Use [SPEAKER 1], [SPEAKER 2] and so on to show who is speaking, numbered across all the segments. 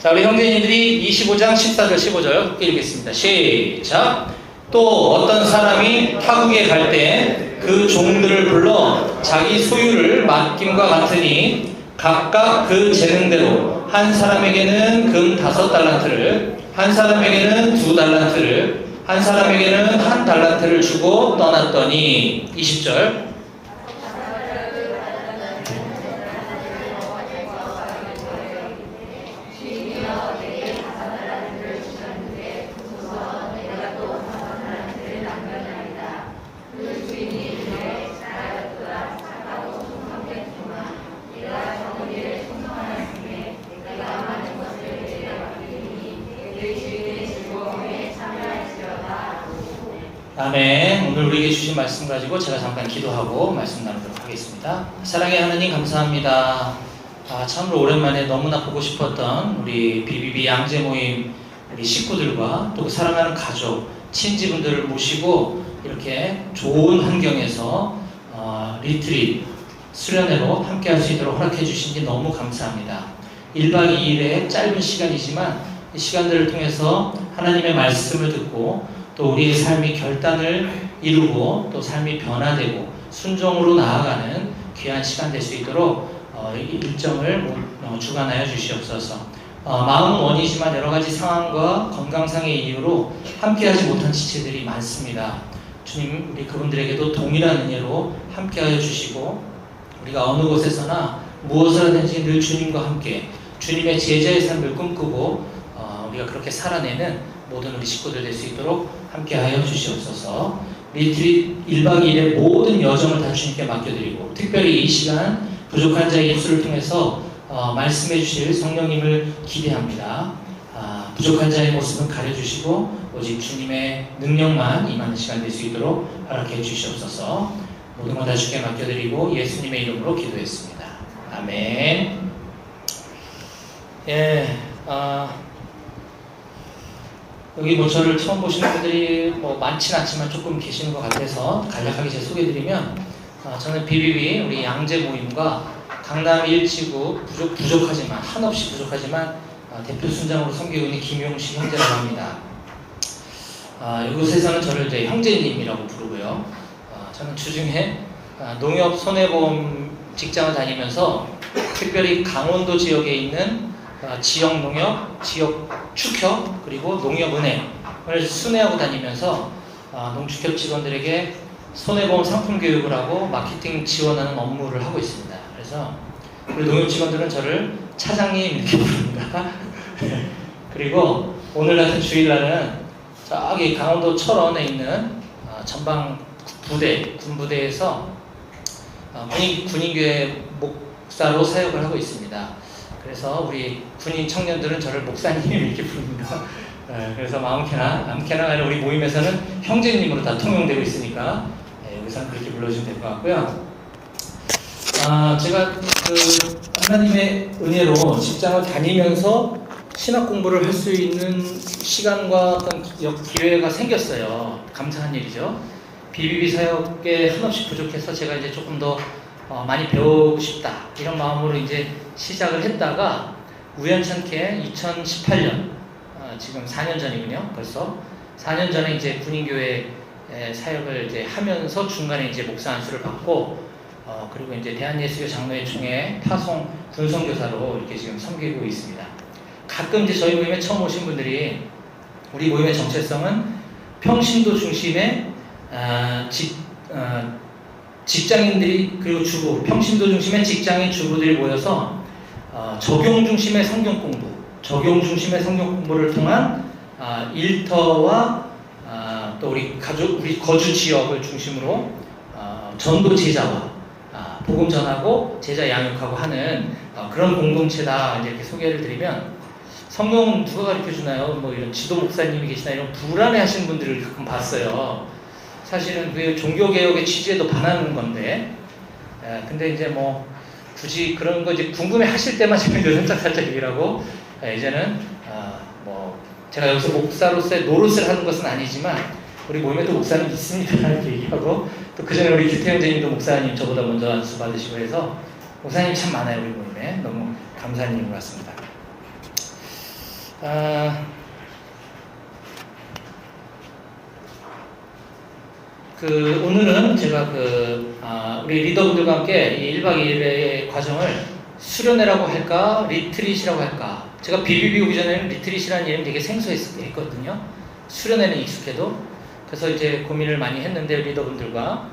[SPEAKER 1] 자, 우리 형제님들이 25장 14절 15절 함께 읽겠습니다. 시작. 또 어떤 사람이 타국에 갈 때 그 종들을 불러 자기 소유를 맡김과 같으니 각각 그 재능대로 한 사람에게는 금 5달란트를, 한 사람에게는 2달란트를, 한 사람에게는 1달란트를 주고 떠났더니 20절. 아멘. 오늘 우리에게 주신 말씀 가지고 제가 잠깐 기도하고 말씀 나누도록 하겠습니다. 사랑의 하나님 감사합니다. 참으로 오랜만에 너무나 보고 싶었던 우리 BBB 양재 모임 우리 식구들과 또 사랑하는 가족, 친지분들을 모시고 이렇게 좋은 환경에서 리트릿, 수련회로 함께 할 수 있도록 허락해 주신 게 너무 감사합니다. 1박 2일의 짧은 시간이지만 이 시간들을 통해서 하나님의 말씀을 듣고 또 우리의 삶이 결단을 이루고 또 삶이 변화되고 순종으로 나아가는 귀한 시간 될 수 있도록 일정을 주관하여 주시옵소서. 마음은 원이지만 여러 가지 상황과 건강상의 이유로 함께하지 못한 지체들이 많습니다. 주님, 우리 그분들에게도 동일한 은혜로 함께하여 주시고 우리가 어느 곳에서나 무엇을 하든지 늘 주님과 함께 주님의 제자의 삶을 꿈꾸고 우리가 그렇게 살아내는 모든 우리 식구들 될 수 있도록 함께하여 주시옵소서. 리트릿 1박 2일의 모든 여정을 다 주님께 맡겨드리고 특별히 이 시간 부족한 자의 입술을 통해서 말씀해 주실 성령님을 기대합니다. 부족한 자의 모습은 가려주시고 오직 주님의 능력만 임하는 시간 될 수 있도록 허락해 주시옵소서. 모든 것 다 주께 맡겨드리고 예수님의 이름으로 기도했습니다. 아멘. 여기 저를 처음 보시는 분들이 많진 않지만 조금 계시는 것 같아서 간략하게 제가 소개해드리면 저는 BBB 우리 양재 모임과 강남 1지구 부족하지만 한없이 부족하지만 대표 순장으로 섬기고 있는 김용식 형제라고 합니다. 이곳에서는 저를 이제 형제님이라고 부르고요. 저는 주중에 농협 손해보험 직장을 다니면서 특별히 강원도 지역에 있는 지역 농협, 지역 축협, 그리고 농협은행을 순회하고 다니면서 농축협 직원들에게 손해보험 상품 교육을 하고 마케팅 지원하는 업무를 하고 있습니다. 그래서 우리 농협 직원들은 저를 차장님 이렇게 부릅니다. 그리고 오늘 같은 주일날은 저기 강원도 철원에 있는 전방 군부대에서 군인교회 목사로 사역을 하고 있습니다. 그래서 우리 군인 청년들은 저를 목사님 이렇게 부릅니다. 그래서 아무렇게나 아니라 우리 모임에서는 형제님으로 다 통용되고 있으니까 여기서는 그렇게 불러주시면 될 것 같고요. 제가 하나님의 은혜로 직장을 다니면서 신학 공부를 할 수 있는 시간과 어떤 기회가 생겼어요. 감사한 일이죠. BBB 사역에 한없이 부족해서 제가 이제 조금 더 많이 배우고 싶다 이런 마음으로 이제 시작을 했다가 우연찮게 2018년 지금 4년 전이군요. 벌써 4년 전에 이제 군인교회 사역을 이제 하면서 중간에 이제 목사 안수를 받고 그리고 이제 대한예수교 장로회 총회 파송 군성교사로 이렇게 지금 섬기고 있습니다. 가끔 이제 저희 모임에 처음 오신 분들이 우리 모임의 정체성은 평신도 중심의 직장인들이 그리고 주부, 평신도 중심의 직장인 주부들이 모여서 적용 중심의 성경 공부, 적용 중심의 성경 공부를 통한 일터와 또 우리 거주 지역을 중심으로 전도 제자와 복음 전하고 제자 양육하고 하는 그런 공동체다 이렇게 소개를 드리면 성경 누가 가르쳐 주나요? 이런 지도 목사님이 계시나 이런 불안해하시는 분들을 가끔 봤어요. 사실은 그 종교개혁의 취지에도 반하는 건데, 근데 이제 굳이 그런 거 이제 궁금해 하실 때만 제가 살짝 얘기를 하고, 이제는, 제가 여기서 목사로서의 노릇을 하는 것은 아니지만, 우리 모임에도 목사님 있습니다. 이렇게 얘기하고, 또 그 전에 우리 규태영 선생님도 목사님 저보다 먼저 안수 받으시고 해서, 목사님 참 많아요, 우리 모임에. 너무 감사한 일 같습니다. 오늘은 제가 우리 리더분들과 함께 이 1박 2일의 과정을 수련회라고 할까, 리트릿이라고 할까. 제가 BBB 오기 전에는 리트릿이라는 이름이 되게 생소했거든요. 수련회는 익숙해도. 그래서 이제 고민을 많이 했는데, 리더분들과.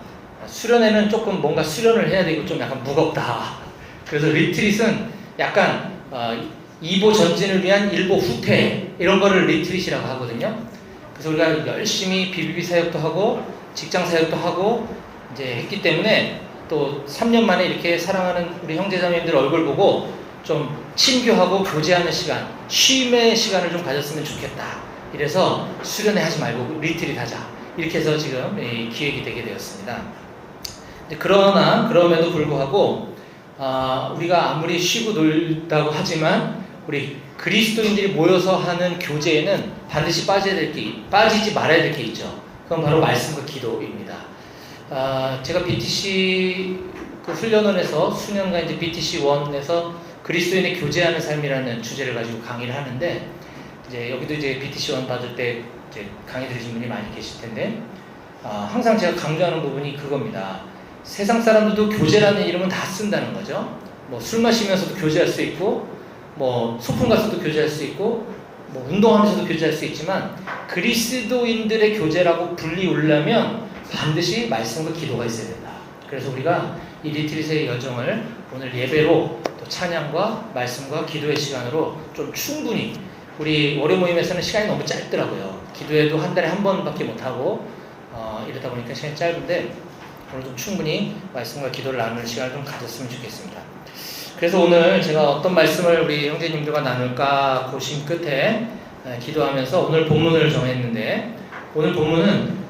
[SPEAKER 1] 수련회는 조금 뭔가 수련을 해야 되고 좀 약간 무겁다. 그래서 리트릿은 약간, 2보 전진을 위한 1보 후퇴. 이런 거를 리트릿이라고 하거든요. 그래서 우리가 열심히 BBB 사역도 하고, 직장 사역도 하고 이제 했기 때문에 또 3년 만에 이렇게 사랑하는 우리 형제자매님들 얼굴 보고 좀 친교하고 교제하는 시간, 쉼의 시간을 좀 가졌으면 좋겠다. 이래서 수련회 하지 말고 리트릿 하자. 이렇게 해서 지금 기획이 되게 되었습니다. 그러나 그럼에도 불구하고 우리가 아무리 쉬고 놀다고 하지만 우리 그리스도인들이 모여서 하는 교제에는 반드시 빠지지 말아야 될 게 있죠. 그건 바로 말씀과 기도입니다. 제가 BTC 훈련원에서 수년간 이제 BTC1에서 그리스도인의 교제하는 삶이라는 주제를 가지고 강의를 하는데, 이제 여기도 이제 BTC1 받을 때 이제 강의 들으신 분이 많이 계실 텐데, 항상 제가 강조하는 부분이 그겁니다. 세상 사람들도 교제라는 이름은 다 쓴다는 거죠. 뭐 술 마시면서도 교제할 수 있고, 뭐 소풍 가서도 교제할 수 있고, 뭐 운동하면서도 교제할 수 있지만 그리스도인들의 교제라고 불리우려면 반드시 말씀과 기도가 있어야 된다. 그래서 우리가 이 리트릿의 여정을 오늘 예배로 또 찬양과 말씀과 기도의 시간으로 좀 충분히, 우리 월요 모임에서는 시간이 너무 짧더라고요. 기도회도 한 달에 한 번밖에 못하고 이러다 보니까 시간이 짧은데 오늘 좀 충분히 말씀과 기도를 나누는 시간을 좀 가졌으면 좋겠습니다. 그래서 오늘 제가 어떤 말씀을 우리 형제님들과 나눌까 고심 끝에 기도하면서 오늘 본문을 정했는데, 오늘 본문은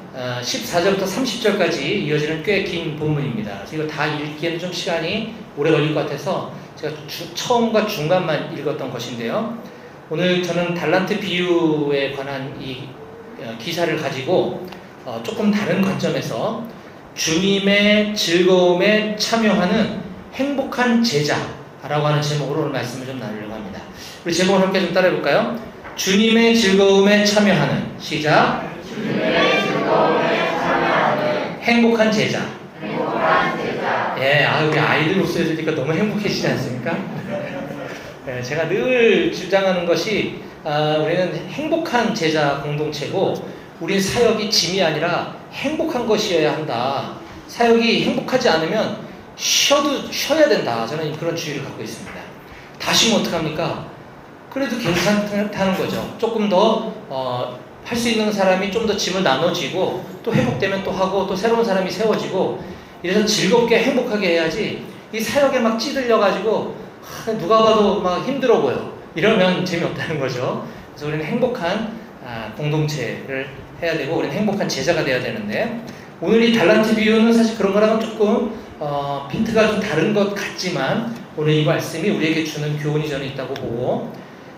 [SPEAKER 1] 14절부터 30절까지 이어지는 꽤 긴 본문입니다. 그래서 이거 다 읽기에는 좀 시간이 오래 걸릴 것 같아서 제가 처음과 중간만 읽었던 것인데요. 오늘 저는 달란트 비유에 관한 이 기사를 가지고 조금 다른 관점에서 주님의 즐거움에 참여하는 행복한 제자라고 하는 제목으로 오늘 말씀을 좀 나누려고 합니다. 우리 제목을 함께 좀 따라해 볼까요? 주님의 즐거움에 참여하는, 시작. 주님의 즐거움에 참여하는 행복한 제자. 행복한 제자. 예, 우리 아이들 목소리 들으니까 너무 행복해지지 않습니까? 예, 제가 늘 주장하는 것이 우리는 행복한 제자 공동체고, 우리 사역이 짐이 아니라 행복한 것이어야 한다. 사역이 행복하지 않으면 쉬어야 된다. 저는 그런 주의를 갖고 있습니다. 다 쉬면 어떡합니까? 그래도 괜찮다는 거죠. 조금 더 할 수 있는 사람이 좀 더 짐을 나눠지고, 또 회복되면 또 하고, 또 새로운 사람이 세워지고, 이래서 즐겁게 행복하게 해야지 이 사역에 막 찌들려가지고 누가 봐도 막 힘들어 보여. 이러면 재미없다는 거죠. 그래서 우리는 행복한 공동체를 해야 되고, 우리는 행복한 제자가 돼야 되는데, 오늘 이 달란트 비유는 사실 그런 거랑은 조금 빈트가 좀 다른 것 같지만 오늘 이 말씀이 우리에게 주는 교훈이 저는 있다고 보고,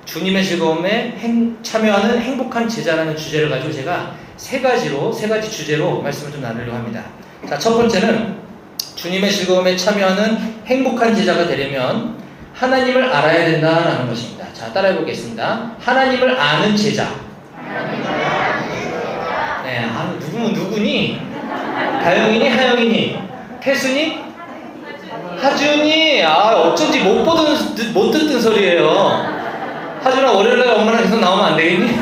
[SPEAKER 1] 주님의 즐거움에 참여하는 행복한 제자라는 주제를 가지고 제가 세 가지 주제로 말씀을 좀 나누려고 합니다. 자, 첫 번째는 주님의 즐거움에 참여하는 행복한 제자가 되려면 하나님을 알아야 된다라는 것입니다. 자, 따라해 보겠습니다. 하나님을 아는 제자. 네, 누구니? 다영이니? 하영이니? 태순이? 하준이? 어쩐지 못 듣던 소리예요. 하준아, 월요일날 엄마랑 계속 나오면 안 되겠니?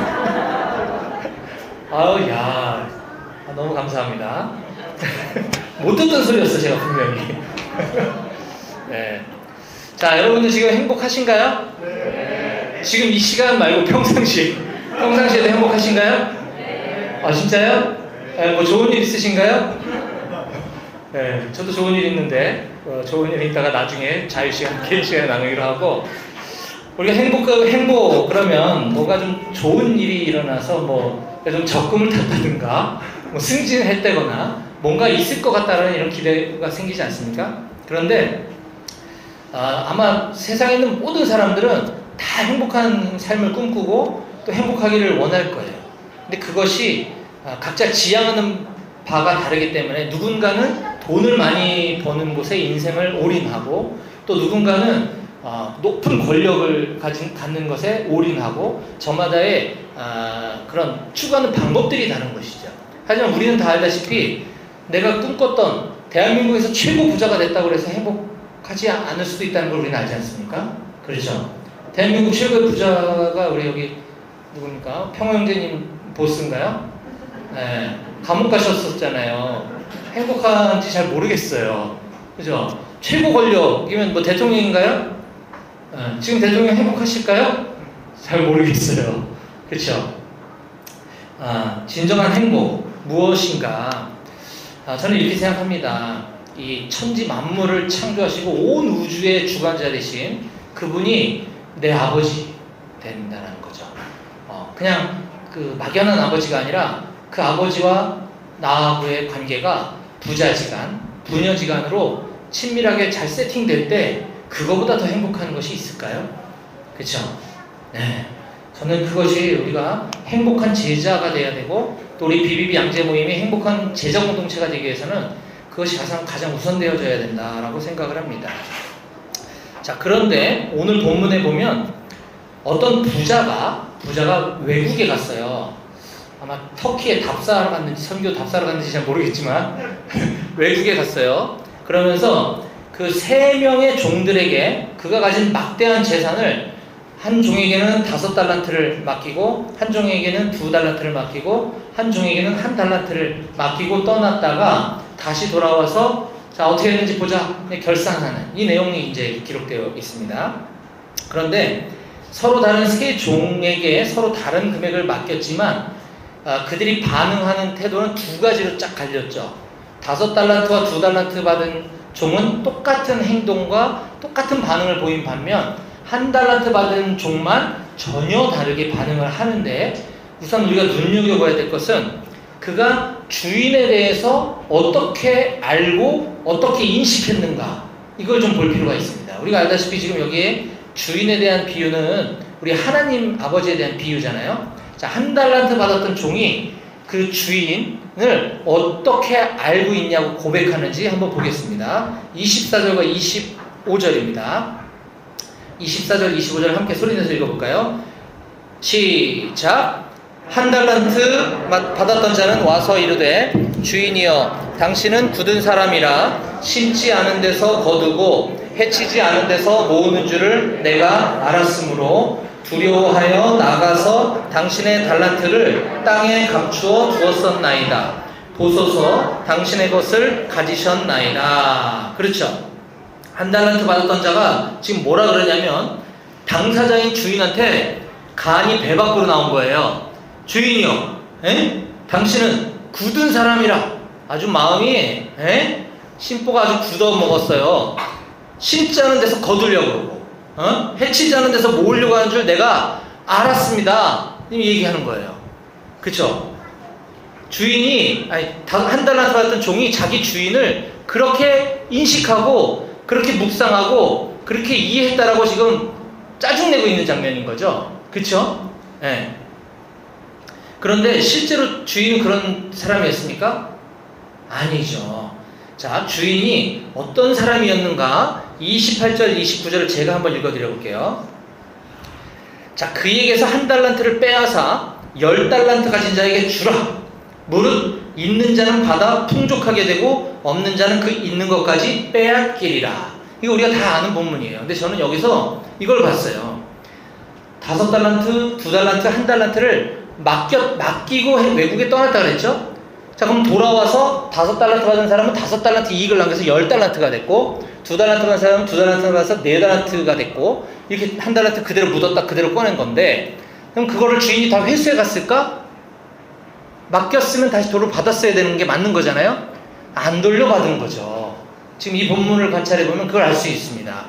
[SPEAKER 1] 너무 감사합니다. 못 듣던 소리였어, 제가 분명히. 네. 자, 여러분들 지금 행복하신가요? 네. 지금 이 시간 말고 평상시에도 행복하신가요? 네. 진짜요? 네, 뭐 좋은 일 있으신가요? 네, 저도 좋은 일 있는데 좋은 일 있다가 나중에 자유시간, 개인 시간에 나누기로 하고, 우리가 행복 그러면 뭐가 좀 좋은 일이 일어나서 뭐 좀 적금을 탔다든가 뭐 승진했다거나 뭔가 있을 것 같다는 이런 기대가 생기지 않습니까? 그런데 아마 세상에 있는 모든 사람들은 다 행복한 삶을 꿈꾸고 또 행복하기를 원할 거예요. 근데 그것이 각자 지향하는 바가 다르기 때문에 누군가는 돈을 많이 버는 곳에 인생을 올인하고, 또 누군가는 높은 권력을 갖는 것에 올인하고 저마다의 그런 추구하는 방법들이 다른 것이죠. 하지만 우리는 다 알다시피 내가 꿈꿨던 대한민국에서 최고 부자가 됐다고 해서 행복하지 않을 수도 있다는 걸 우리는 알지 않습니까? 그렇죠. 대한민국 최고의 부자가 우리 여기 누굽니까? 평형제님 보스인가요? 네, 감옥 가셨었잖아요. 행복한지 잘 모르겠어요. 그죠? 최고 권력이면 뭐 대통령인가요? 지금 대통령 행복하실까요? 잘 모르겠어요. 그렇죠? 진정한 행복 무엇인가? 저는 이렇게 생각합니다. 이 천지 만물을 창조하시고 온 우주의 주관자 되신 그분이 내 아버지 된다는 거죠. 그냥 그 막연한 아버지가 아니라 그 아버지와 나하고의 관계가 부자지간, 부녀지간으로 친밀하게 잘 세팅될 때 그거보다 더 행복한 것이 있을까요? 그렇죠? 네. 저는 그것이 우리가 행복한 제자가 돼야 되고 또 우리 BBB 양재 모임이 행복한 제자 공동체가 되기 위해서는 그것이 가장 우선되어져야 된다라고 생각을 합니다. 자, 그런데 오늘 본문에 보면 어떤 부자가 외국에 갔어요. 아마 터키에 답사하러 갔는지 선교 답사하러 갔는지 잘 모르겠지만 외국에 갔어요. 그러면서 그 3명의 종들에게 그가 가진 막대한 재산을 한 종에게는 5달란트를 맡기고 한 종에게는 2달란트를 맡기고 한 종에게는 1달란트를 맡기고 떠났다가 다시 돌아와서 자 어떻게 했는지 보자 결산하는 이 내용이 이제 기록되어 있습니다. 그런데 서로 다른 3종에게 서로 다른 금액을 맡겼지만 그들이 반응하는 태도는 2가지로 쫙 갈렸죠. 5달란트와 2달란트 받은 종은 똑같은 행동과 똑같은 반응을 보인 반면 1달란트 받은 종만 전혀 다르게 반응을 하는데 우선 우리가 눈여겨봐야 될 것은 그가 주인에 대해서 어떻게 알고 어떻게 인식했는가 이걸 좀 볼 필요가 있습니다. 우리가 알다시피 지금 여기에 주인에 대한 비유는 우리 하나님 아버지에 대한 비유잖아요. 자, 1달란트 받았던 종이 그 주인을 어떻게 알고 있냐고 고백하는지 한번 보겠습니다. 24절과 25절입니다. 24절, 25절 함께 소리내서 읽어볼까요? 시작! 1달란트 받았던 자는 와서 이르되 주인이여 당신은 굳은 사람이라 심지 않은 데서 거두고 해치지 않은 데서 모으는 줄을 내가 알았으므로 두려워하여 나가서 당신의 달란트를 땅에 감추어 두었었나이다. 보소서 당신의 것을 가지셨나이다. 그렇죠. 1달란트 받았던 자가 지금 뭐라 그러냐면 당사자인 주인한테 간이 배 밖으로 나온 거예요. 주인이요, 당신은 굳은 사람이라 아주 마음이 심보가 아주 굳어 먹었어요. 심지 않은 데서 거두려고 그러고 해치지 않은 데서 모으려고 하는 줄 내가 알았습니다. 이 얘기하는 거예요. 그쵸? 주인이 1달란트 받았던 종이 자기 주인을 그렇게 인식하고 그렇게 묵상하고 그렇게 이해했다라고 지금 짜증내고 있는 장면인 거죠. 그쵸? 네. 그런데 실제로 주인은 그런 사람이었습니까? 아니죠. 자, 주인이 어떤 사람이었는가? 28절, 29절을 제가 한번 읽어드려 볼게요. 자, 그에게서 1달란트를 빼앗아 10달란트 가진 자에게 주라. 무릇 있는 자는 받아 풍족하게 되고 없는 자는 그 있는 것까지 빼앗기리라. 이거 우리가 다 아는 본문이에요. 근데 저는 여기서 이걸 봤어요. 5달란트, 2달란트, 1달란트를 맡기고 외국에 떠났다 그랬죠? 자, 그럼 돌아와서 5달란트 받은 사람은 5달란트 이익을 남겨서 10달란트가 됐고 2달란트 받은 사람은 2달란트 받아서 4달란트가 됐고 이렇게 1달란트 그대로 묻었다 그대로 꺼낸 건데 그럼 그거를 주인이 다 회수해 갔을까? 맡겼으면 다시 돈을 받았어야 되는 게 맞는 거잖아요? 안 돌려받은 거죠. 지금 이 본문을 관찰해보면 그걸 알 수 있습니다.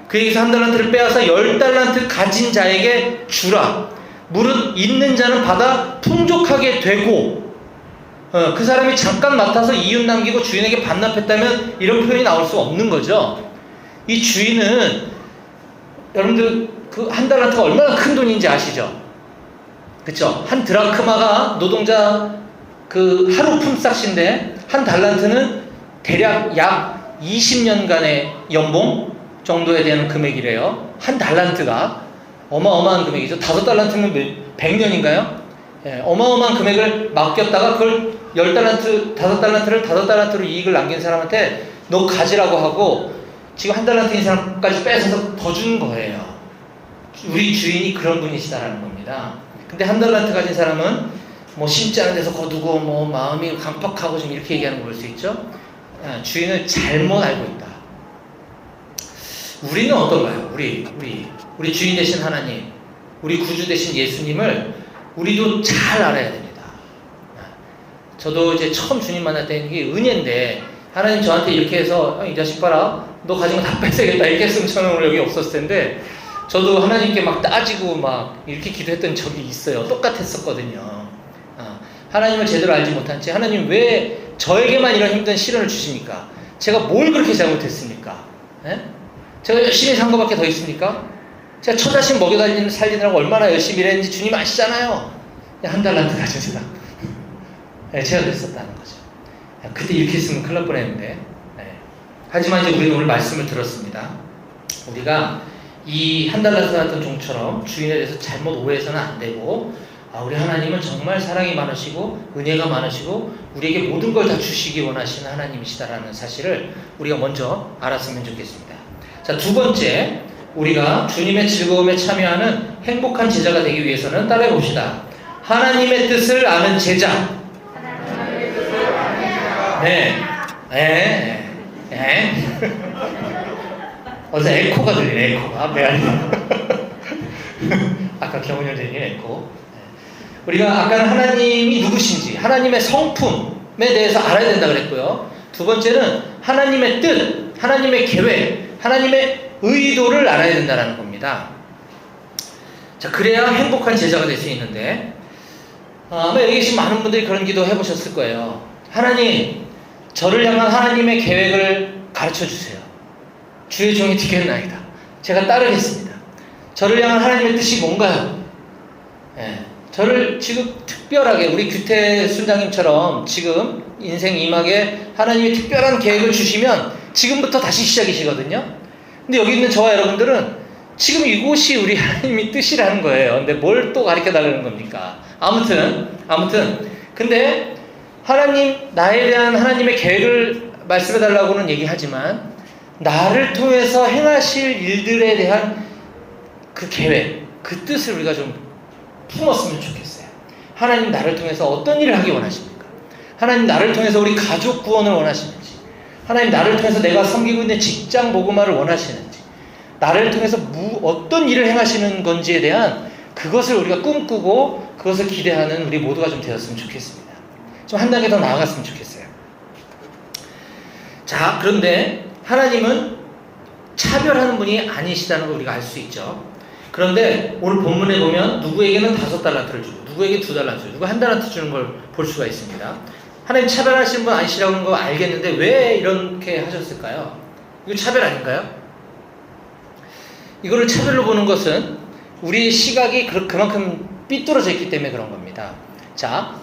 [SPEAKER 1] 그에게서 1달란트를 빼앗아 10달란트 가진 자에게 주라. 무릇 있는 자는 받아 풍족하게 되고 그 사람이 잠깐 맡아서 이윤 남기고 주인에게 반납했다면 이런 표현이 나올 수 없는 거죠. 이 주인은 여러분들 그 1달란트가 얼마나 큰 돈인지 아시죠? 그쵸? 한 드라크마가 노동자 그 하루 품삯인데 1달란트는 대략 약 20년간의 연봉 정도에 대한 금액이래요. 한 달란트가 어마어마한 금액이죠. 5달란트면 100년인가요? 예, 어마어마한 금액을 맡겼다가 그걸 10달란트, 5달란트를 5달란트로 이익을 남긴 사람한테 너 가지라고 하고 지금 한 달란트인 사람까지 뺏어서 더 준 거예요. 우리 주인이 그런 분이시다라는 겁니다. 근데 한 달란트 가진 사람은 뭐 심지 않은 데서 거두고 뭐 마음이 강팍하고 좀 이렇게 얘기하는 거 볼 수 있죠. 예, 주인을 잘못 알고 있다. 우리는 어떤가요? 우리 주인 되신 하나님, 우리 구주 되신 예수님을 우리도 잘 알아야 됩니다. 저도 이제 처음 주님 만날 때 이게 은혜인데 하나님 저한테 이렇게 해서 이 자식 봐라, 너 가진 거 다 뺏어야겠다 이렇게 했으면 저는 오늘 여기 없었을 텐데 저도 하나님께 막 따지고 막 이렇게 기도했던 적이 있어요. 똑같았었거든요. 하나님을 제대로 알지 못한 채 하나님 왜 저에게만 이런 힘든 시련을 주십니까? 제가 뭘 그렇게 잘못했습니까? 예? 제가 열심히 산 거밖에 더 있습니까? 제가 처자식 살리느라고 얼마나 열심히 일했는지 주님 아시잖아요. 한 달란트 가진 사람. 네, 제가 그랬었다는 거죠. 그때 이렇게 했으면 큰일 날 뻔했는데. 네. 하지만 이제 우리는 오늘 말씀을 들었습니다. 우리가 이 한 달란트 같은 종처럼 주인에 대해서 잘못 오해해서는 안 되고, 우리 하나님은 정말 사랑이 많으시고 은혜가 많으시고 우리에게 모든 걸 다 주시기 원하시는 하나님이시다라는 사실을 우리가 먼저 알았으면 좋겠습니다. 자, 두 번째, 우리가 주님의 즐거움에 참여하는 행복한 제자가 되기 위해서는 따라해 봅시다. 하나님의 뜻을 아는 제자. 네. 어디서 에코가 들리네, 에코가. 미안해요. 아까 경훈이 형제님 에코. 우리가 아까는 하나님이 누구신지, 하나님의 성품에 대해서 알아야 된다 그랬고요. 두 번째는 하나님의 뜻, 하나님의 계획, 하나님의 의도를 알아야 된다는 겁니다. 자, 그래야 행복한 제자가 될 수 있는데, 아마 여기 계신 많은 분들이 그런 기도 해보셨을 거예요. 하나님, 저를 향한 하나님의 계획을 가르쳐 주세요. 주의 종이 되겠나이다. 제가 따르겠습니다. 저를 향한 하나님의 뜻이 뭔가요? 저를 지금 특별하게 우리 규태 순장님처럼 지금 인생 이막에 하나님이 특별한 계획을 주시면 지금부터 다시 시작이시거든요. 근데 여기 있는 저와 여러분들은 지금 이곳이 우리 하나님의 뜻이라는 거예요. 근데 뭘 또 가르쳐 달라는 겁니까? 아무튼 근데 하나님, 나에 대한 하나님의 계획을 말씀해 달라고는 얘기하지만 나를 통해서 행하실 일들에 대한 그 계획, 그 뜻을 우리가 좀 품었으면 좋겠어요. 하나님 나를 통해서 어떤 일을 하기 원하십니까? 하나님 나를 통해서 우리 가족 구원을 원하시는지, 하나님 나를 통해서 내가 섬기고 있는 직장 복음화를 원하시는지, 나를 통해서 어떤 일을 행하시는 건지에 대한 그것을 우리가 꿈꾸고 그것을 기대하는 우리 모두가 좀 되었으면 좋겠습니다. 좀 한 단계 더 나아갔으면 좋겠어요. 자, 그런데 하나님은 차별하는 분이 아니시다는 걸 우리가 알 수 있죠. 그런데 오늘 본문에 보면 누구에게는 5달란트를 주고 누구에게 2달란트 주고 누구 1달란트 주는 걸 볼 수가 있습니다. 하나님 차별하시는 분 아니시라고 하는 거 알겠는데 왜 이렇게 하셨을까요? 이거 차별 아닌가요? 이거를 차별로 보는 것은 우리의 시각이 그만큼 삐뚤어져 있기 때문에 그런 겁니다. 자,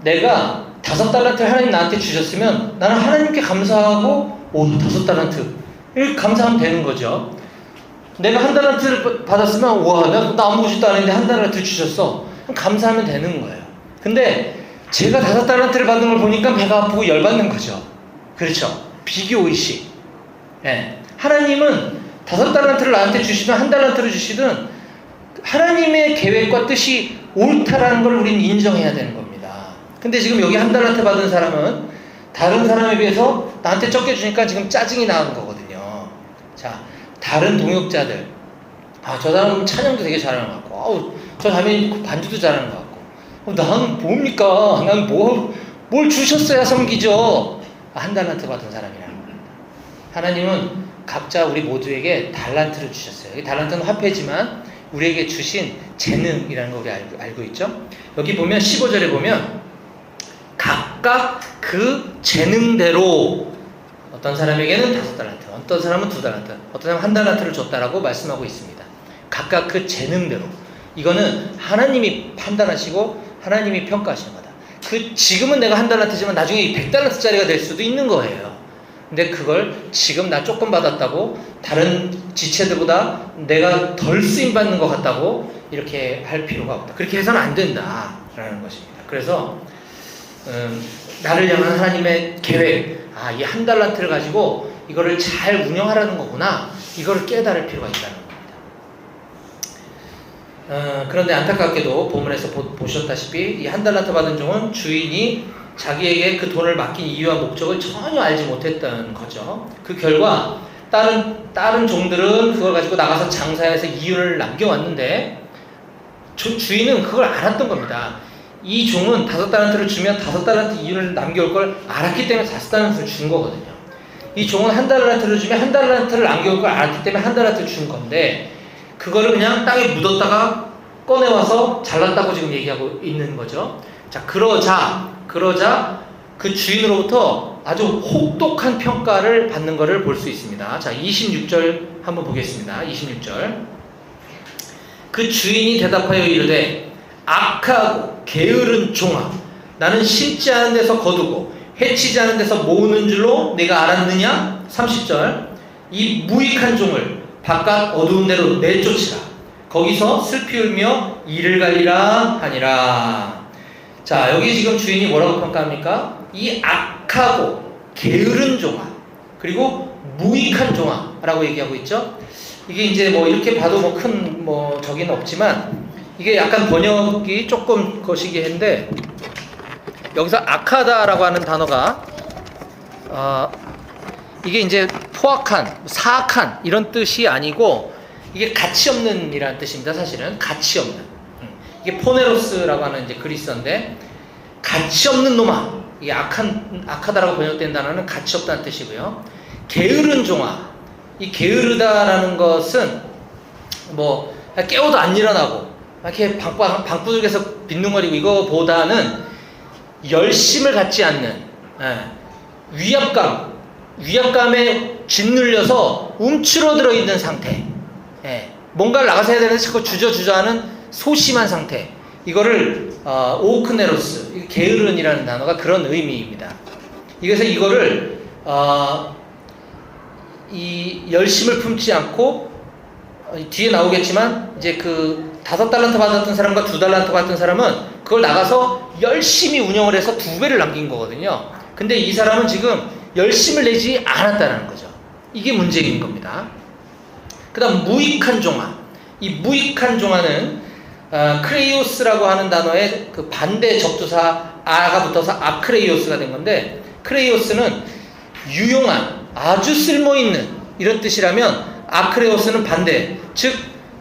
[SPEAKER 1] 내가 5달란트를 하나님 나한테 주셨으면 나는 하나님께 감사하고 5달란트 이렇게 감사하면 되는 거죠. 내가 1달란트를 받았으면 우와, 나 아무것도 안 했는데 1달란트 주셨어. 그럼 감사하면 되는 거예요. 근데 제가 5달란트를 받는 걸 보니까 배가 아프고 열받는 거죠. 그렇죠? 비교의식. 하나님은 5달란트를 나한테 주시든 1달란트를 주시든 하나님의 계획과 뜻이 옳다라는 걸 우리는 인정해야 되는 겁니다. 근데 지금 여기 1달란트 받은 사람은 다른 사람에 비해서 나한테 적게 주니까 지금 짜증이 나는 거거든요. 자, 다른 동역자들, 저 사람은 찬양도 되게 잘하는 것 같고, 저 사람이 반주도 잘하는 것 같고, 나는 뭡니까? 난 뭘 주셨어야 섬기죠. 1달란트 받은 사람이라는 겁니다. 하나님은 각자 우리 모두에게 달란트를 주셨어요. 이 달란트는 화폐지만 우리에게 주신 재능이라는 거 우리 알고 있죠? 여기 보면 15절에 보면 각각 그 재능대로 어떤 사람에게는 5달란트, 어떤 사람은 2달란트, 어떤 사람은 1달란트를 줬다라고 말씀하고 있습니다. 각각 그 재능대로. 이거는 하나님이 판단하시고 하나님이 평가하시는 거다. 지금은 내가 1달란트지만 나중에 100달란트짜리가 될 수도 있는 거예요. 근데 그걸 지금 나 조금 받았다고 다른 지체들보다 내가 덜 쓰임받는 것 같다고 이렇게 할 필요가 없다. 그렇게 해서는 안 된다라는 것입니다. 그래서 나를 향한 하나님의 계획, 이 한 달란트를 가지고 이거를 잘 운영하라는 거구나, 이거를 깨달을 필요가 있다는 겁니다. 그런데 안타깝게도 본문에서 보셨다시피 이 한 달란트 받은 종은 주인이 자기에게 그 돈을 맡긴 이유와 목적을 전혀 알지 못했던 거죠. 그 결과 다른 종들은 그걸 가지고 나가서 장사해서 이윤을 남겨왔는데 주인은 그걸 알았던 겁니다. 이 종은 5달란트를 주면 5달란트 이윤을 남겨올 걸 알았기 때문에 5달란트를 준 거거든요. 이 종은 1달란트를 주면 1달란트를 남겨올 걸 알았기 때문에 1달란트를 준 건데, 그거를 그냥 땅에 묻었다가 꺼내와서 잘났다고 지금 얘기하고 있는 거죠. 자, 그러자 그 주인으로부터 아주 혹독한 평가를 받는 것을 볼 수 있습니다. 자, 26절 한번 보겠습니다. 26절. 그 주인이 대답하여 이르되 악하고 게으른 종아, 나는 심지 않은 데서 거두고 해치지 않은 데서 모으는 줄로 네가 알았느냐? 30절. 이 무익한 종을 바깥 어두운 데로 내쫓으라. 거기서 슬피 울며 이를 갈리라 하니라. 자, 여기 지금 주인이 뭐라고 평가합니까? 이 악하고 게으른 종아, 그리고 무익한 종아라고 얘기하고 있죠. 이게 이제 뭐 이렇게 봐도 큰 저기는 없지만, 이게 약간 번역이 조금 거시기한데, 여기서 악하다라고 하는 단어가 이게 이제 포악한, 사악한 이런 뜻이 아니고, 이게 가치 없는 이라는 뜻입니다. 사실은 가치 없는. 이게 포네로스라고 하는 이제 그리스어인데, 가치 없는 놈아. 이게 악하다라고 번역된 단어는 가치 없다는 뜻이고요. 게으른 종아. 이 게으르다라는 것은 깨워도 안 일어나고 이렇게 방구석에서 빈둥거리고, 이거보다는 열심을 갖지 않는, 위압감에 짓눌려서 움츠러들어 있는 상태, 뭔가를 나가서 해야 되는데 자꾸 주저하는 소심한 상태, 이거를 오크네로스, 게으른이라는 단어가 그런 의미입니다. 그래서 이거를 이 열심을 품지 않고, 뒤에 나오겠지만 이제 그 5달란트 받았던 사람과 2달란트 받았던 사람은 그걸 나가서 열심히 운영을 해서 2배를 남긴 거거든요. 근데 이 사람은 지금 열심을 내지 않았다는 거죠. 이게 문제인 겁니다. 그 다음 무익한 종아. 이 무익한 종아는 크레이오스라고 하는 단어의 그 반대 접두사 아가 붙어서 아크레이오스가 된 건데, 크레이오스는 유용한, 아주 쓸모있는 이런 뜻이라면, 아크레오스는 반대, 즉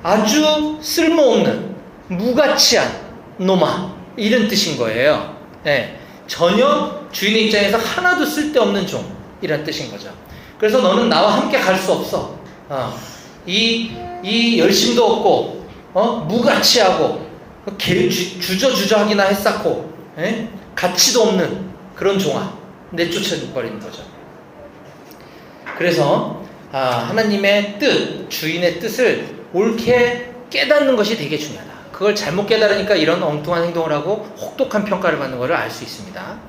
[SPEAKER 1] 아주 쓸모없는, 무가치한 놈아, 이런 뜻인 거예요. 전혀 주인의 입장에서 하나도 쓸데없는 종이란 뜻인 거죠. 그래서 너는 나와 함께 갈 수 없어. 이 열심도 없고, 무가치하고, 주저하기나 했었고, 가치도 없는 그런 종아, 내쫓아버리는 거죠. 그래서 하나님의 뜻, 주인의 뜻을 옳게 깨닫는 것이 되게 중요하다. 그걸 잘못 깨달으니까 이런 엉뚱한 행동을 하고 혹독한 평가를 받는 것을 알 수 있습니다.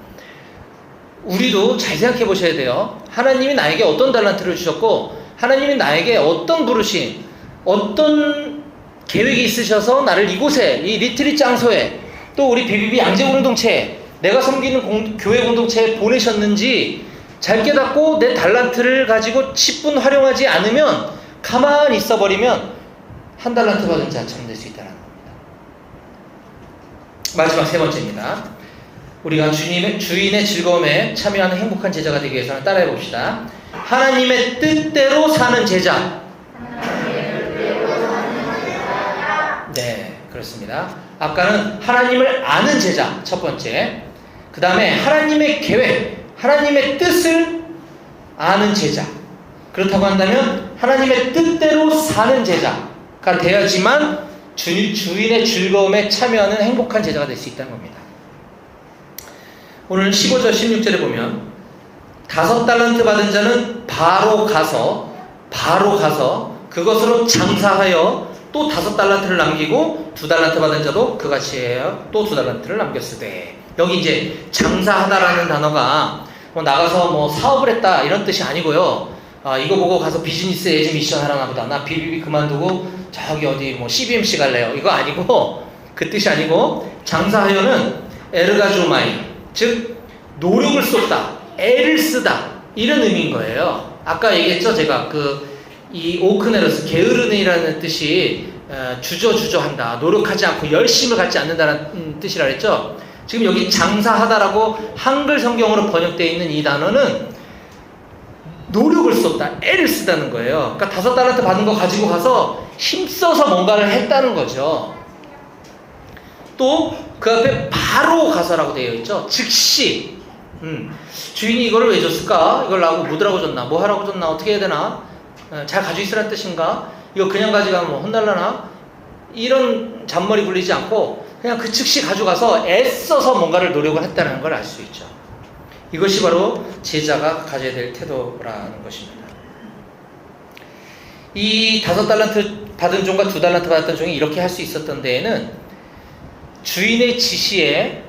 [SPEAKER 1] 우리도 잘 생각해 보셔야 돼요. 하나님이 나에게 어떤 달란트를 주셨고, 하나님이 나에게 어떤 부르심, 어떤 계획이 있으셔서 나를 이곳에, 이 리트릿 장소에, 또 우리 BBB 양재 공동체에, 내가 섬기는 교회 공동체에 보내셨는지 잘 깨닫고 내 달란트를 가지고 10분 활용하지 않으면, 가만히 있어버리면 1달란트 받은 자처럼 될 수 있다는 겁니다. 마지막 3번째입니다. 우리가 주인의 즐거움에 참여하는 행복한 제자가 되기 위해서는 따라해 봅시다. 하나님의 뜻대로 사는 제자. 네, 그렇습니다. 아까는 하나님을 아는 제자, 첫 번째. 그 다음에 하나님의 계획, 하나님의 뜻을 아는 제자. 그렇다고 한다면 하나님의 뜻대로 사는 제자가 되어야지만 주인의 즐거움에 참여하는 행복한 제자가 될 수 있다는 겁니다. 오늘 15절 16절에 보면 5달란트 받은 자는 바로 가서 그것으로 장사하여 또 5달란트를 남기고, 2달란트 받은 자도 그같이 해요. 또 2달란트를 남겼으되. 여기 이제 장사하다라는 단어가 뭐 나가서 뭐 사업을 했다 이런 뜻이 아니고요. 이거 보고 가서 비즈니스 에즈 미션 하나 보다. 나 BBB 그만두고 저기 어디 뭐 CBMC 갈래요. 이거 아니고 그 뜻이 아니고 장사하여는 에르가조마이 즉 노력을 쏟다, 애를 쓰다 이런 의미인 거예요. 아까 얘기했죠. 제가 이 오크네로스 게으르네라는 뜻이 주저주저한다, 노력하지 않고 열심을 갖지 않는다는 뜻이라 그랬죠. 지금 여기 장사하다라고 한글 성경으로 번역되어 있는 이 단어는 노력을 쏟다, 애를 쓰다는 거예요. 그러니까 5달란트 받은 거 가지고 가서 힘써서 뭔가를 했다는 거죠. 또 그 앞에 바로 가서라고 되어 있죠. 즉시. 주인이 이거를 왜 줬을까? 이걸 나하고 뭐 들라고 줬나? 뭐 하라고 줬나? 어떻게 해야 되나? 잘 가지고 있으라는 뜻인가? 이거 그냥 가져가면 뭐 혼날라나? 이런 잔머리 굴리지 않고 그냥 그 즉시 가져가서 애써서 뭔가를 노력을 했다는 걸 알 수 있죠. 이것이 바로 제자가 가져야 될 태도라는 것입니다. 이 5달란트 받은 종과 2달란트 받았던 종이 이렇게 할 수 있었던 데에는 주인의 지시에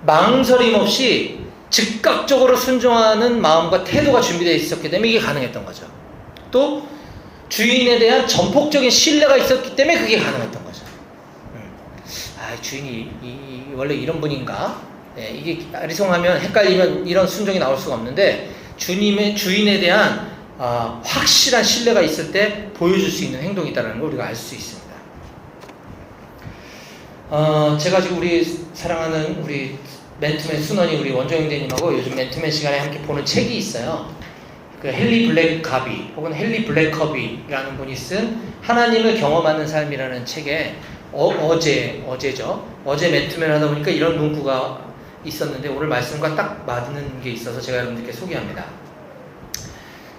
[SPEAKER 1] 망설임 없이 즉각적으로 순종하는 마음과 태도가 준비되어 있었기 때문에 이게 가능했던 거죠. 또 주인에 대한 전폭적인 신뢰가 있었기 때문에 그게 가능했던 거죠. 주인이 원래 이런 분인가? 이게 아리송하면 헷갈리면 이런 순종이 나올 수가 없는데 주인에 대한 확실한 신뢰가 있을 때 보여줄 수 있는 행동이다라는 걸 우리가 알 수 있습니다. 제가 지금 우리 사랑하는 우리 맨투맨 순원이 우리 원종영 대님하고 요즘 맨투맨 시간에 함께 보는 책이 있어요. 그 헨리 블랙카비 혹은 헨리 블랙커비라는 분이 쓴 하나님을 경험하는 삶이라는 책에 어제죠. 어제 맨투맨 하다 보니까 이런 문구가 있었는데 오늘 말씀과 딱 맞는 게 있어서 제가 여러분들께 소개합니다.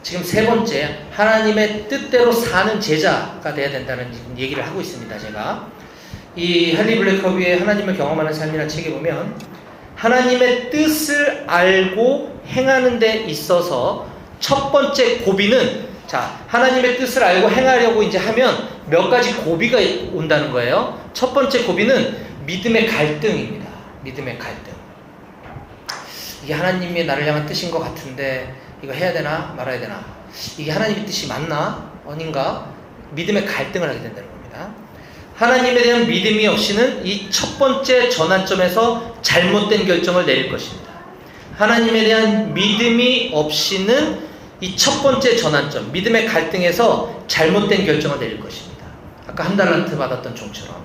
[SPEAKER 1] 지금 3번째, 하나님의 뜻대로 사는 제자가 돼야 된다는 얘기를 하고 있습니다. 제가 이 헨리 블랙커비의 하나님을 경험하는 삶이라는 책에 보면 하나님의 뜻을 알고 행하는 데 있어서 첫 번째 고비는, 하나님의 뜻을 알고 행하려고 이제 하면 몇 가지 고비가 온다는 거예요. 첫 번째 고비는 믿음의 갈등입니다. 믿음의 갈등. 이게 하나님이 나를 향한 뜻인 것 같은데 이거 해야 되나 말아야 되나? 이게 하나님의 뜻이 맞나? 아닌가? 믿음의 갈등을 하게 된다는 겁니다. 하나님에 대한 믿음이 없이는 이 첫 번째 전환점에서 잘못된 결정을 내릴 것입니다. 하나님에 대한 믿음이 없이는 이 첫 번째 전환점, 믿음의 갈등에서 잘못된 결정을 내릴 것입니다. 아까 1달란트 받았던 종처럼.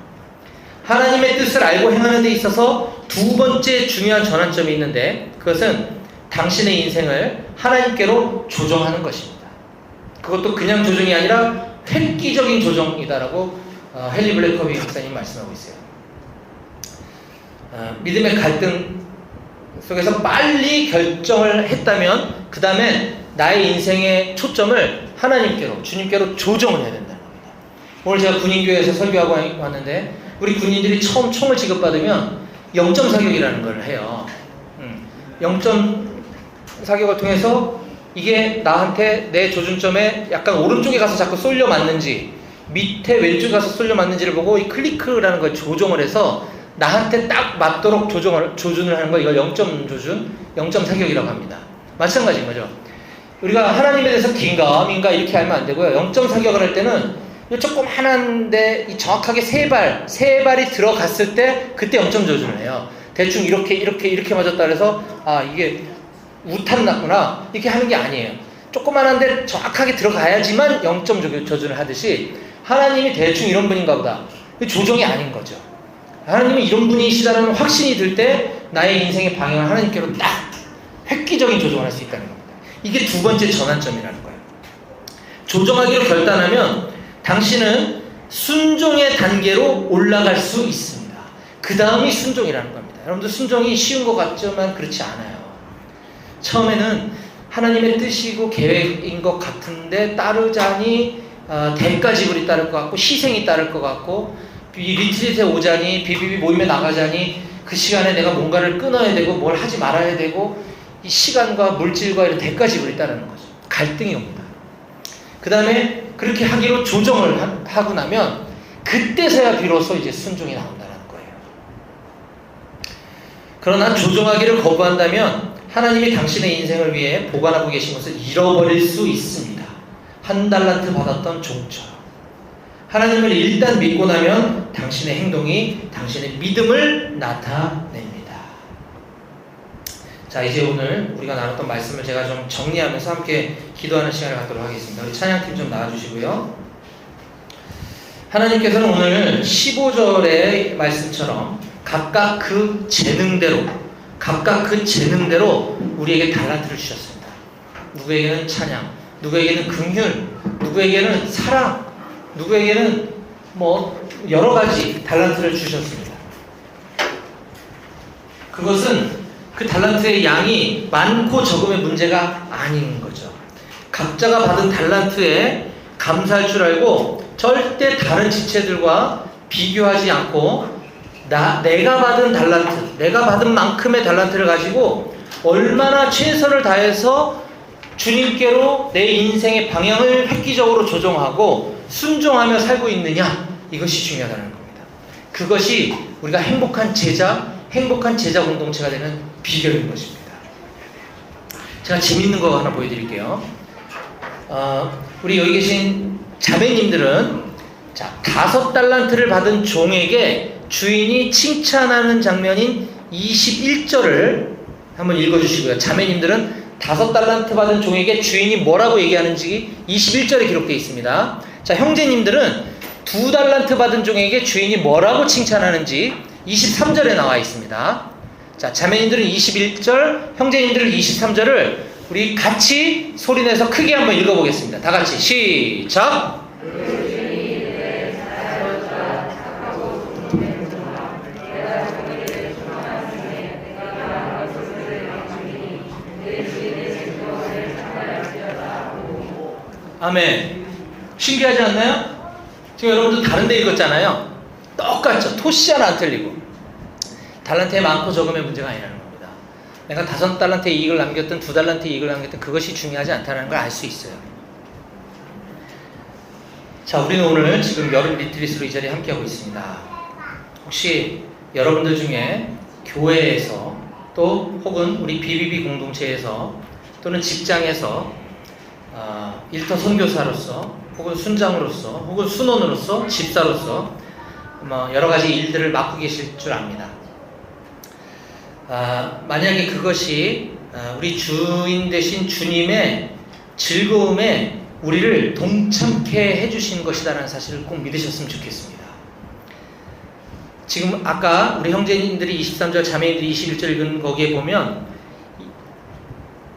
[SPEAKER 1] 하나님의 뜻을 알고 행하는 데 있어서 2번째 중요한 전환점이 있는데 그것은 당신의 인생을 하나님께로 조정하는 것입니다. 그것도 그냥 조정이 아니라 획기적인 조정이다라고 헨리 블랙커비 목사님 말씀하고 있어요. 믿음의 갈등 속에서 빨리 결정을 했다면 그 다음에 나의 인생의 초점을 하나님께로, 주님께로 조정을 해야 된다는 겁니다. 오늘 제가 군인교회에서 설교하고 왔는데 우리 군인들이 처음 총을 지급받으면 영점 사격이라는 걸 해요. 영점 사격을 통해서 이게 나한테 내 조준점에 약간 오른쪽에 가서 자꾸 쏠려 맞는지 밑에 왼쪽에 가서 쏠려 맞는지를 보고 이 클리크라는 걸 조정을 해서 나한테 딱 맞도록 조준을 하는 거, 이걸 영점 조준, 영점 사격이라고 합니다. 마찬가지인 거죠. 우리가 하나님에 대해서 긴가 이렇게 알면 안 되고요. 영점 사격을 할 때는 조금 하나인데 정확하게 세 발이 들어갔을 때 그때 영점 조준을 해요. 대충 이렇게 맞았다 그래서 이게 우탄 났구나 이렇게 하는 게 아니에요. 조그만한데 정확하게 들어가야지만 영점 조준을 하듯이 하나님이 대충 이런 분인가 보다. 조정이 아닌 거죠. 하나님이 이런 분이시다는 확신이 들 때 나의 인생의 방향을 하나님께로 딱 획기적인 조정을 할 수 있다는 겁니다. 이게 2번째 전환점이라는 거예요. 조정하기로 결단하면 당신은 순종의 단계로 올라갈 수 있습니다. 그 다음이 순종이라는 겁니다. 여러분들 순종이 쉬운 것 같지만 그렇지 않아요. 처음에는 하나님의 뜻이고 계획인 것 같은데 따르자니 대가 지불이 따를 것 같고 희생이 따를 것 같고 리트릿에 오자니 BBB 모임에 나가자니 그 시간에 내가 뭔가를 끊어야 되고 뭘 하지 말아야 되고 이 시간과 물질과 이런 대가 지불이 따르는 거죠. 갈등이 옵니다. 그 다음에 그렇게 하기로 조정을 하고 나면 그때서야 비로소 이제 순종이 나온다는 거예요. 그러나 조정하기를 거부한다면 하나님이 당신의 인생을 위해 보관하고 계신 것을 잃어버릴 수 있습니다. 한 달란트 받았던 종처럼. 하나님을 일단 믿고 나면 당신의 행동이 당신의 믿음을 나타냅니다. 자, 이제 오늘 우리가 나눴던 말씀을 제가 좀 정리하면서 함께 기도하는 시간을 갖도록 하겠습니다. 우리 찬양팀 좀 나와주시고요. 하나님께서는 오늘 15절의 말씀처럼 각각 그 재능대로 우리에게 달란트를 주셨습니다. 누구에게는 찬양, 누구에게는 긍휼, 누구에게는 사랑, 누구에게는 여러 가지 달란트를 주셨습니다. 그것은 그 달란트의 양이 많고 적음의 문제가 아닌 거죠. 각자가 받은 달란트에 감사할 줄 알고 절대 다른 지체들과 비교하지 않고 내가 받은 달란트, 내가 받은 만큼의 달란트를 가지고 얼마나 최선을 다해서 주님께로 내 인생의 방향을 획기적으로 조정하고 순종하며 살고 있느냐, 이것이 중요하다는 겁니다. 그것이 우리가 행복한 제자 공동체가 되는 비결인 것입니다. 제가 재밌는 거 하나 보여드릴게요. 우리 여기 계신 자매님들은 5달란트를 받은 종에게 주인이 칭찬하는 장면인 21절을 한번 읽어주시고요. 자매님들은 5달란트 받은 종에게 주인이 뭐라고 얘기하는지 21절에 기록되어 있습니다. 자, 형제님들은 2달란트 받은 종에게 주인이 뭐라고 칭찬하는지 23절에 나와 있습니다. 자, 자매님들은 21절, 형제님들은 23절을 우리 같이 소리내서 크게 한번 읽어보겠습니다. 다 같이 시작! 아멘. 신기하지 않나요? 지금 여러분들 다른 데 읽었잖아요. 똑같죠. 토시 하나 안 틀리고. 달란트의 많고 적음의 문제가 아니라는 겁니다. 내가 5달란트의 이익을 남겼든 2달란트의 이익을 남겼든 그것이 중요하지 않다는 걸 알 수 있어요. 자, 우리는 오늘 지금 여름 리트릿으로 이 자리에 함께하고 있습니다. 혹시 여러분들 중에 교회에서 또 혹은 우리 BBB 공동체에서 또는 직장에서 일터 선교사로서 혹은 순장으로서 혹은 순원으로서 집사로서 여러 가지 일들을 맡고 계실 줄 압니다. 만약에 그것이 우리 주인 되신 주님의 즐거움에 우리를 동참케 해주신 것이다라는 사실을 꼭 믿으셨으면 좋겠습니다. 지금 아까 우리 형제님들이 23절, 자매님들이 21절 읽은 거기에 보면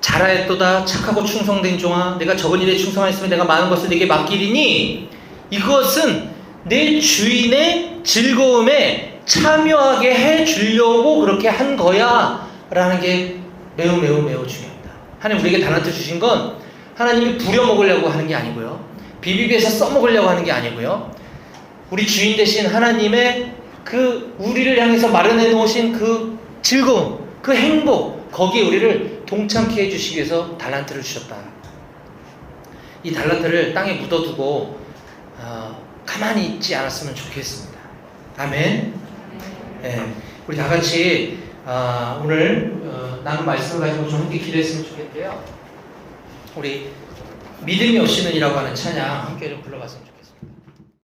[SPEAKER 1] 잘하였도다 착하고 충성된 종아, 내가 적은 일에 충성하였으면 내가 많은 것을 내게 맡기리니 이것은 내 주인의 즐거움에 참여하게 해주려고 그렇게 한 거야 라는 게 매우 중요합니다. 하나님 우리에게 달란트 주신 건 하나님이 부려먹으려고 하는 게 아니고요, 비비비에서 써먹으려고 하는 게 아니고요, 우리 주인 되신 하나님의 그 우리를 향해서 마련해 놓으신 그 즐거움, 그 행복, 거기에 우리를 동참케 해주시기 위해서 달란트를 주셨다. 이 달란트를 땅에 묻어두고 가만히 있지 않았으면 좋겠습니다. 아멘. 네, 우리 다 같이 오늘 나눈 말씀을 가지고 좀 함께 기도했으면 좋겠고요. 우리 믿음이 없이는이라고 하는 찬양 함께 좀 불러봤으면 좋겠습니다.